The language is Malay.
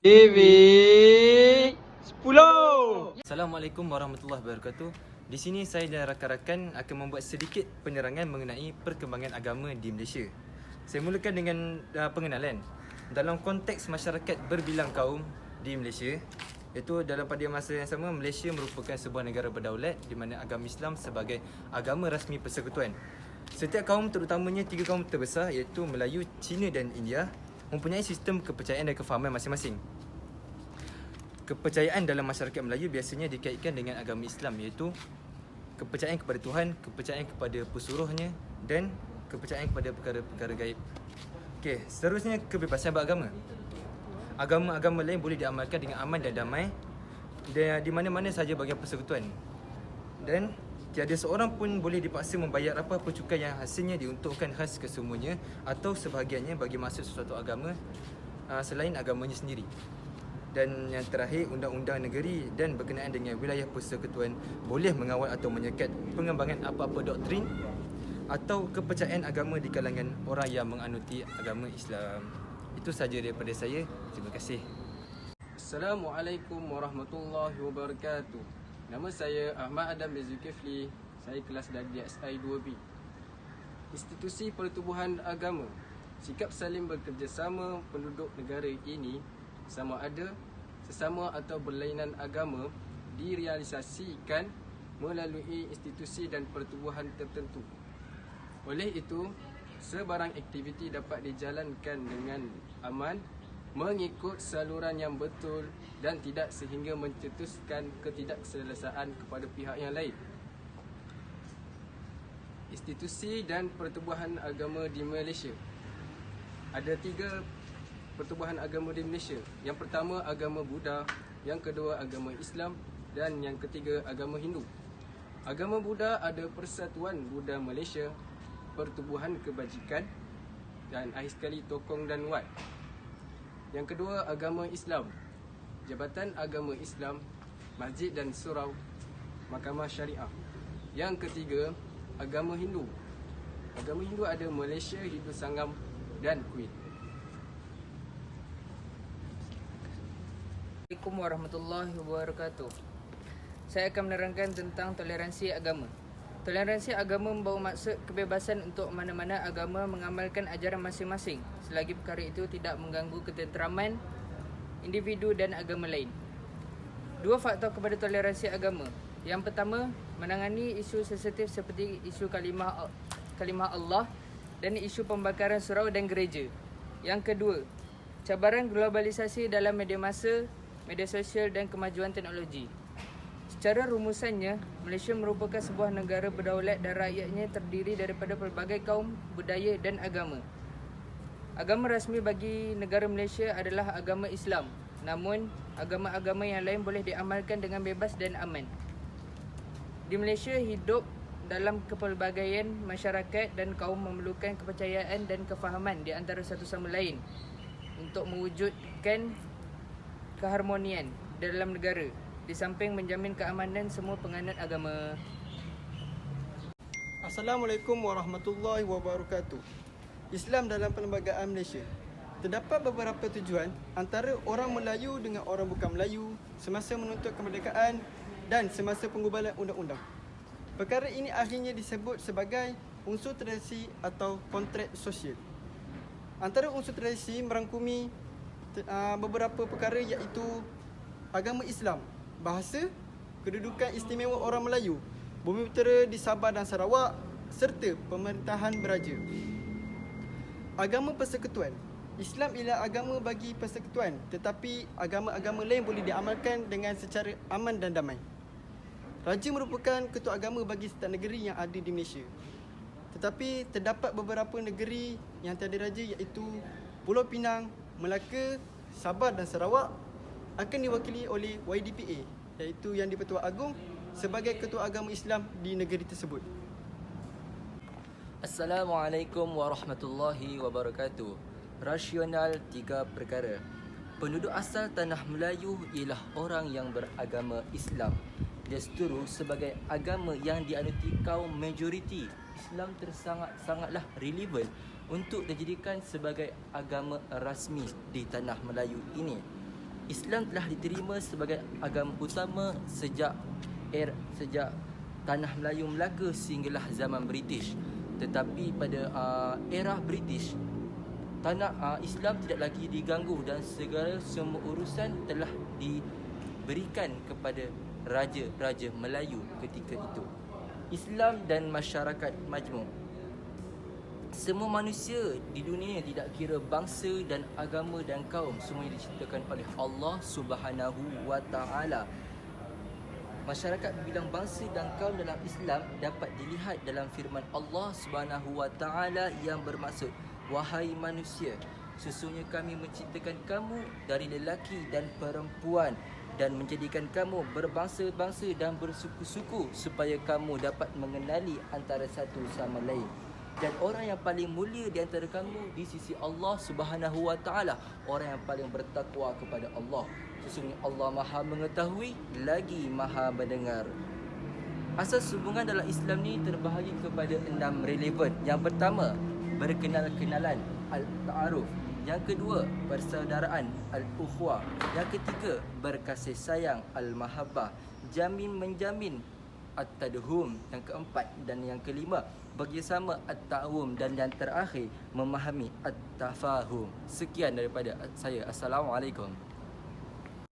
TV 10. Assalamualaikum warahmatullahi wabarakatuh. Di sini saya dan rakan-rakan akan membuat sedikit penerangan mengenai perkembangan agama di Malaysia. Saya mulakan dengan pengenalan. Dalam konteks masyarakat berbilang kaum di Malaysia, iaitu dalam pada masa yang sama, Malaysia merupakan sebuah negara berdaulat di mana agama Islam sebagai agama rasmi persekutuan. Setiap kaum, terutamanya 3 kaum terbesar iaitu Melayu, Cina dan India, mempunyai sistem kepercayaan dan kefahaman masing-masing. Kepercayaan dalam masyarakat Melayu biasanya dikaitkan dengan agama Islam, iaitu kepercayaan kepada Tuhan, kepercayaan kepada pesuruhnya dan kepercayaan kepada perkara-perkara gaib. Okey, seterusnya kebebasan beragama. Agama-agama lain boleh diamalkan dengan aman dan damai di mana-mana sahaja bahagian persekutuan. Dan tiada seorang pun boleh dipaksa membayar apa-apa cukai yang hasilnya diuntukkan khas kesemuanya atau sebahagiannya bagi masuk sesuatu agama selain agamanya sendiri. Dan yang terakhir, undang-undang negeri dan berkenaan dengan wilayah persekutuan boleh mengawal atau menyekat pengembangan apa-apa doktrin atau kepercayaan agama di kalangan orang yang menganuti agama Islam. Itu sahaja daripada saya. Terima kasih. Assalamualaikum warahmatullahi wabarakatuh. Nama saya Ahmad Adam bin Zulkifli. Saya kelas dari DSI 2B. Institusi pertubuhan agama. Sikap saling bekerjasama penduduk negara ini sama ada sesama atau berlainan agama direalisasikan melalui institusi dan pertubuhan tertentu. Oleh itu, sebarang aktiviti dapat dijalankan dengan aman, mengikut saluran yang betul dan tidak sehingga mencetuskan ketidakselesaan kepada pihak yang lain. Institusi dan pertubuhan agama di Malaysia. Ada 3 pertubuhan agama di Malaysia. Yang pertama agama Buddha, yang kedua agama Islam dan yang ketiga agama Hindu. Agama Buddha ada Persatuan Buddha Malaysia, Pertubuhan Kebajikan dan akhir sekali Tokong dan Wat. Yang kedua agama Islam, Jabatan Agama Islam, Masjid dan Surau, Mahkamah Syariah. Yang ketiga agama Hindu. Agama Hindu ada Malaysia, Hindu Sangam dan Kuwait. Assalamualaikum warahmatullahi wabarakatuh. Saya akan menerangkan tentang toleransi agama. Toleransi agama membawa maksud kebebasan untuk mana-mana agama mengamalkan ajaran masing-masing selagi perkara itu tidak mengganggu ketenteraman individu dan agama lain. 2 faktor kepada toleransi agama. Yang pertama, menangani isu sensitif seperti isu kalimah Allah dan isu pembakaran surau dan gereja. Yang kedua, cabaran globalisasi dalam media massa, media sosial dan kemajuan teknologi. Secara rumusannya, Malaysia merupakan sebuah negara berdaulat dan rakyatnya terdiri daripada pelbagai kaum, budaya dan agama. Agama rasmi bagi negara Malaysia adalah agama Islam. Namun, agama-agama yang lain boleh diamalkan dengan bebas dan aman. Di Malaysia, hidup dalam kepelbagaian masyarakat dan kaum memerlukan kepercayaan dan kefahaman di antara satu sama lain untuk mewujudkan keharmonian dalam negara, di samping menjamin keamanan semua penganut agama. Assalamualaikum warahmatullahi wabarakatuh. Islam dalam perlembagaan Malaysia. Terdapat beberapa tujuan antara orang Melayu dengan orang bukan Melayu semasa menuntut kemerdekaan dan semasa penggubalan undang-undang. Perkara ini akhirnya disebut sebagai unsur tradisi atau kontrak sosial. Antara unsur tradisi merangkumi beberapa perkara iaitu agama Islam, bahasa, kedudukan istimewa orang Melayu, bumi putera di Sabah dan Sarawak serta pemerintahan beraja. Agama persekutuan. Islam ialah agama bagi persekutuan, tetapi agama-agama lain boleh diamalkan dengan secara aman dan damai. Raja merupakan ketua agama bagi setiap negeri yang ada di Malaysia. Tetapi terdapat beberapa negeri yang tiada raja iaitu Pulau Pinang, Melaka, Sabah dan Sarawak akan diwakili oleh YDPA, iaitu Yang di-Pertuan Agong sebagai ketua agama Islam di negeri tersebut. Assalamualaikum warahmatullahi wabarakatuh. Rasional 3 perkara. Penduduk asal tanah Melayu ialah orang yang beragama Islam. Desturu sebagai agama yang dianuti kaum majoriti, Islam sangatlah relevan untuk dijadikan sebagai agama rasmi di tanah Melayu ini. Islam telah diterima sebagai agama utama sejak tanah Melayu Melaka sehinggalah zaman British. Tetapi pada era British, tanah Islam tidak lagi diganggu dan semua urusan telah diberikan kepada raja-raja Melayu ketika itu. Islam dan masyarakat majmuk. Semua manusia di dunia tidak kira bangsa dan agama dan kaum, semuanya diciptakan oleh Allah Subhanahu wa taala. Masyarakat berbilang bangsa dan kaum dalam Islam dapat dilihat dalam firman Allah Subhanahu wa taala yang bermaksud, wahai manusia, sesungguhnya kami menciptakan kamu dari lelaki dan perempuan dan menjadikan kamu berbangsa-bangsa dan bersuku-suku supaya kamu dapat mengenali antara satu sama lain. Dan orang yang paling mulia di antara kamu di sisi Allah Subhanahu wa taala, orang yang paling bertakwa kepada Allah. Sesungguhnya Allah Maha mengetahui lagi Maha mendengar. Asas hubungan dalam Islam ni terbahagi kepada 6 relevan. Yang pertama, berkenal-kenalan, al-ta'aruf. Yang kedua, persaudaraan, al-ukhuwah. Yang ketiga, berkasih sayang, al-mahabbah. Jamin menjamin, at-tadhum. Yang keempat dan yang kelima, bekerjasama, at-ta'awum. Dan yang terakhir, memahami, at-tafahum. Sekian daripada saya. Assalamualaikum.